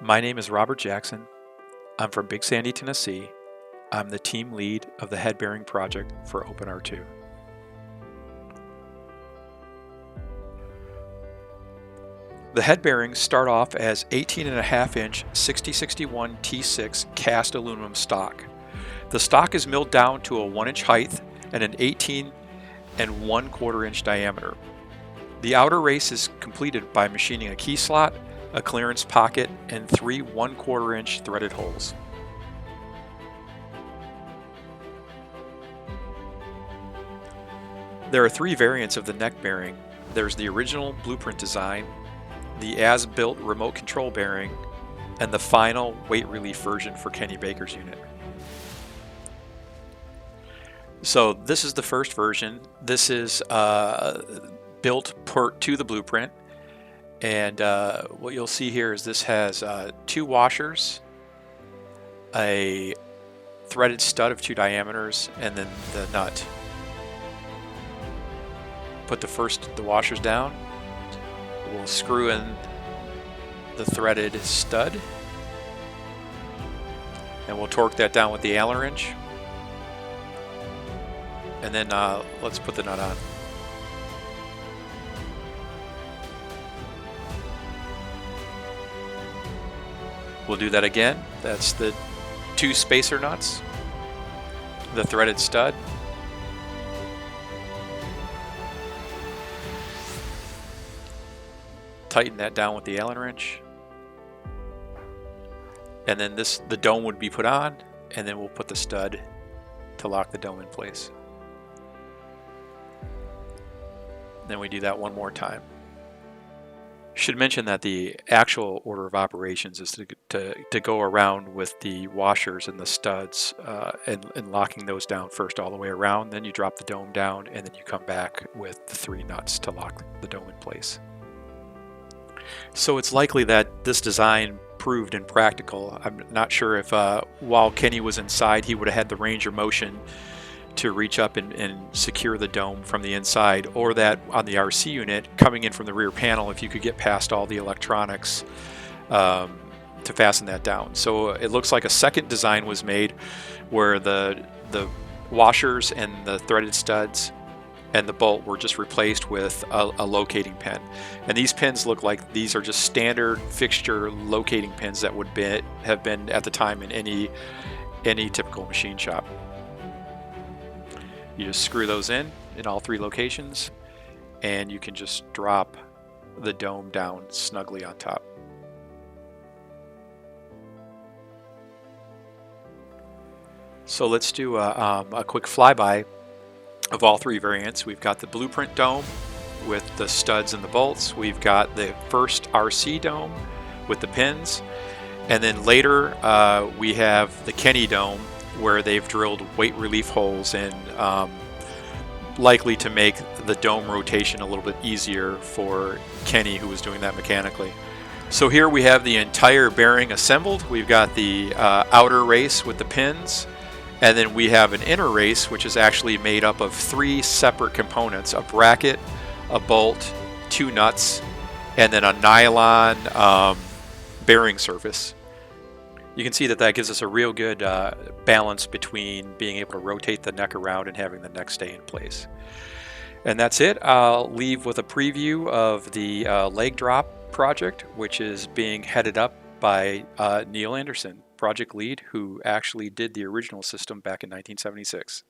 My name is Robert Jackson. I'm from Big Sandy, Tennessee. I'm the team lead of the head bearing project for OpenR2. The head bearings start off as 18.5-inch 6061 T6 cast aluminum stock. The stock is milled down to a 1-inch height and an 18 1/4 inch diameter. The outer race is completed by machining a key slot, a clearance pocket, and 3 1/4 inch threaded holes. There are 3 variants of the neck bearing. There's the original blueprint design, the as-built remote control bearing, and the final weight relief version for Kenny Baker's unit. So this is the first version. This is built to the blueprint, and what you'll see here is this has 2 washers, a threaded stud of 2 diameters, and then the nut. Put the washers down. We'll screw in the threaded stud, and we'll torque that down with the Allen wrench, and then let's put the nut on. We'll do that again. That's the 2 spacer nuts, the threaded stud, tighten that down with the Allen wrench, and then the dome would be put on, and then we'll put the stud to lock the dome in place. Then we do that one more time. Should mention that the actual order of operations is to go around with the washers and the studs and locking those down first all the way around. Then you drop the dome down, and then you come back with the 3 nuts to lock the dome in place. So it's likely that this design proved impractical. I'm not sure if while Kenny was inside he would have had the range of motion to reach up and secure the dome from the inside, or that on the RC unit coming in from the rear panel, if you could get past all the electronics to fasten that down. So it looks like a second design was made where the washers and the threaded studs and the bolt were just replaced with a locating pin. And these pins look like these are just standard fixture locating pins that would have been at the time in any typical machine shop. You just screw those in all 3 locations, and you can just drop the dome down snugly on top. So let's do a quick flyby of all 3 variants. We've got the blueprint dome with the studs and the bolts. We've got the first RC dome with the pins, and then later we have the Kenny dome where they've drilled weight relief holes in, likely to make the dome rotation a little bit easier for Kenny, who was doing that mechanically. So here we have the entire bearing assembled. We've got the outer race with the pins, and then we have an inner race which is actually made up of 3 separate components: a bracket, a bolt, 2 nuts, and then a nylon bearing surface. You can see that gives us a real good balance between being able to rotate the neck around and having the neck stay in place. And that's it. I'll leave with a preview of the leg drop project, which is being headed up by Neil Anderson, project lead, who actually did the original system back in 1976.